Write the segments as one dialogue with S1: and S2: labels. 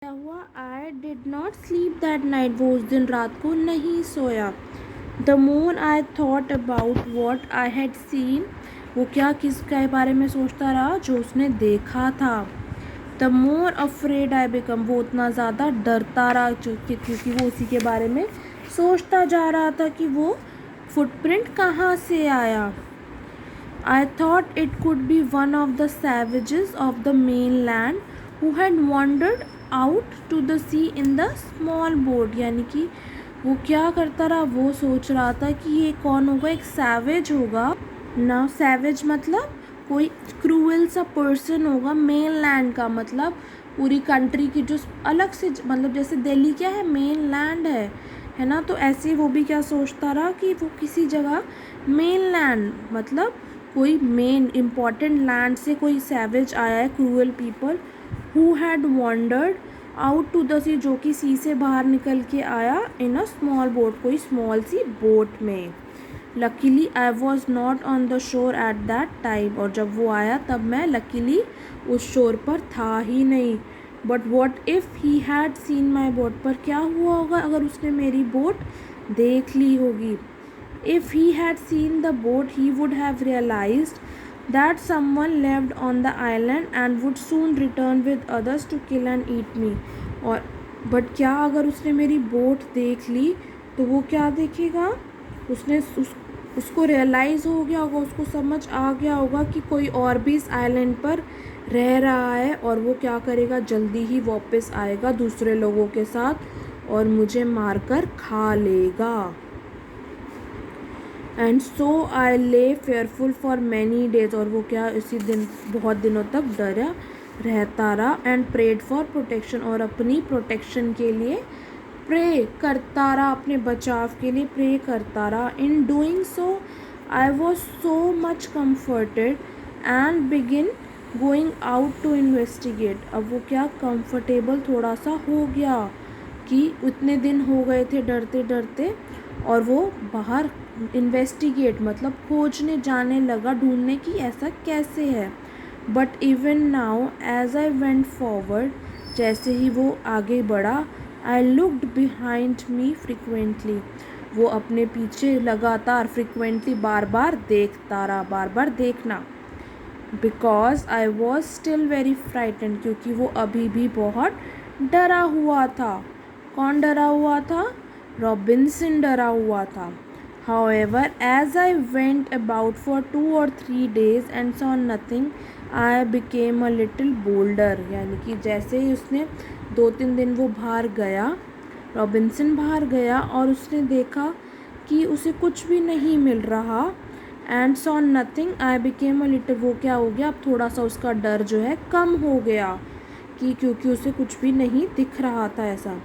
S1: क्या हुआ? I did not sleep that night. वो उस दिन रात को नहीं सोया। The more I thought about what I had seen. वो क्या किसके बारे में सोचता रहा? जो उसने देखा था। The more afraid I become. वो उतना ज़्यादा डरता रहा क्योंकि वो उसी के बारे में सोचता जा रहा था कि वो फुटप्रिंट कहाँ से आया। I thought it could be one of the savages of the mainland who had wandered out to the sea in the small boat। यानी कि वो क्या करता रहा? वो सोच रहा था कि ये कौन होगा? एक सैवेज होगा ना। सैवेज मतलब कोई क्रूअल सा पर्सन होगा। मेन लैंड का मतलब पूरी कंट्री की जो अलग से, मतलब जैसे दिल्ली क्या है, मेन लैंड है ना। तो ऐसे वो भी क्या सोचता रहा कि वो किसी जगह मेन लैंड मतलब कोई मेन इम्पॉर्टेंट लैंड से कोई सैवेज आया है, cruel people who had wandered out to the sea, जो कि सी से बाहर निकल के आया इन अ स्मॉल बोट, कोई स्मॉल सी बोट में। Luckily I was not on the shore at that time. और जब वो आया तब मैं लकीली उस शोर पर था ही नहीं। But what if he had seen my boat. पर क्या हुआ होगा अगर उसने मेरी बोट देख ली होगी? If he had seen the boat, he would have realized that someone lived on the island and would soon return with others to kill and eat me। और बट क्या अगर उसने मेरी बोट देख ली तो वो क्या देखेगा? उसको रियलाइज़ हो गया होगा, उसको समझ आ गया होगा कि कोई और भी इस आइलैंड पर रह रहा है, और वो क्या करेगा? जल्दी ही वापस आएगा दूसरे लोगों के साथ और मुझे मारकर खा लेगा। एंड सो आई ले फेयरफुल फॉर मैनी डेज। और वो क्या इसी दिन बहुत दिनों तक डरा रहता रहा। And prayed for protection. और अपनी प्रोटेक्शन के लिए प्रे करता रहा, अपने बचाव के लिए प्रे करता रहा। In doing so I was so much comforted and begin going out to investigate. अब वो क्या कंफर्टेबल थोड़ा सा हो गया कि उतने दिन हो गए थे डरते डरते, और वो बाहर इन्वेस्टिगेट मतलब खोजने जाने लगा, ढूंढने की ऐसा कैसे है। But even now as I went forward, जैसे ही वो आगे बढ़ा, I looked behind me frequently. वो अपने पीछे लगातार फ्रिक्वेंटली बार बार देखता रहा, बार बार देखना। Because I was still very frightened. क्योंकि वो अभी भी बहुत डरा हुआ था। कौन डरा हुआ था? रॉबिन्सन डरा हुआ था। However, as I went about for 2 or 3 days and saw nothing, I became a little bolder। यानी कि जैसे ही उसने 2-3 दिन वो बाहर गया, रॉबिन्सन बाहर गया और उसने देखा कि उसे कुछ भी नहीं मिल रहा। And saw nothing I became a little. वो क्या हो गया? अब थोड़ा सा उसका डर जो है कम हो गया कि क्योंकि उसे कुछ भी नहीं दिख रहा था ऐसा।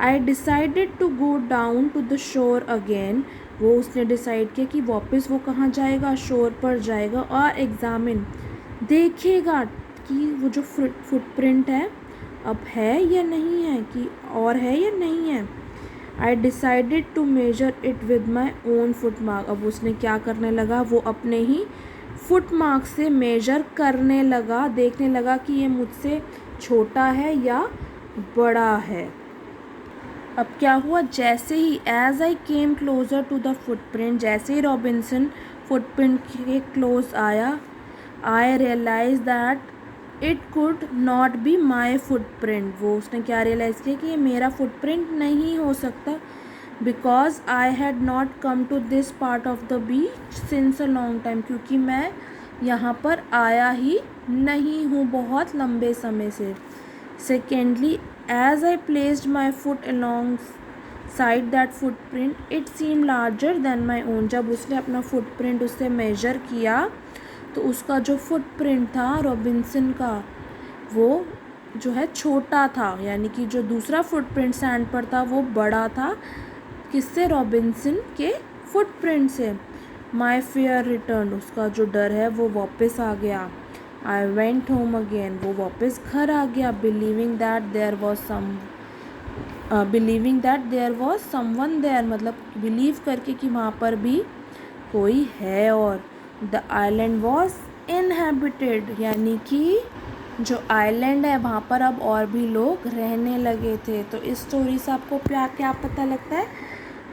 S1: I decided to go down to the shore again. वो उसने डिसाइड किया कि वापस वो कहाँ जाएगा? शोर पर जाएगा और एग्ज़ामिन देखेगा कि वो जो फुटप्रिंट है अब है या नहीं है, कि और है या नहीं है। I decided to measure it with my own foot mark. अब उसने क्या करने लगा? वो अपने ही फुट मार्क से मेजर करने लगा, देखने लगा कि ये मुझसे छोटा है या बड़ा है। अब क्या हुआ? जैसे ही as I came closer to the footprint, जैसे ही रॉबिन्सन फुटप्रिंट के क्लोज आया, I realise that it could not be my footprint. वो उसने क्या रियलाइज़ किया कि ये मेरा फुटप्रिंट नहीं हो सकता। Because I had not come to this part of the beach since a long time. क्योंकि मैं यहाँ पर आया ही नहीं हूँ बहुत लंबे समय से। Secondly, as I placed my foot alongside that footprint, it seemed larger than my own। जब उसने अपना फुटप्रिंट उससे मेजर किया तो उसका जो फुटप्रिंट था रॉबिन्सन का, वो जो है छोटा था। यानी कि जो दूसरा फुटप्रिंट सैंड पर था वो बड़ा था। किससे? रॉबिन्सन के फुटप्रिंट से। My fear return. उसका जो डर है वो वापस आ गया। I went home again. वो वापस घर आ गया। Believing that there was someone there, मतलब बिलीव करके कि वहाँ पर भी कोई है। और द आइलैंड वॉज इनहेबिटेड, यानी कि जो आइलैंड है वहाँ पर अब और भी लोग रहने लगे थे। तो इस स्टोरी से आपको क्या पता लगता है?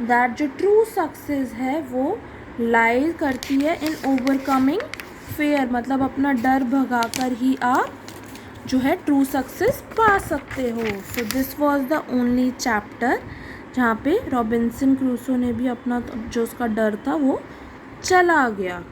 S1: दैट जो ट्रू सक्सेस है वो लाई करती है इन ओवरकमिंग फेयर, मतलब अपना डर भगाकर ही आप जो है ट्रू सक्सेस पा सकते हो। So this was the only chapter जहाँ पे रॉबिन्सन क्रूसो ने भी अपना जो उसका डर था वो चला गया।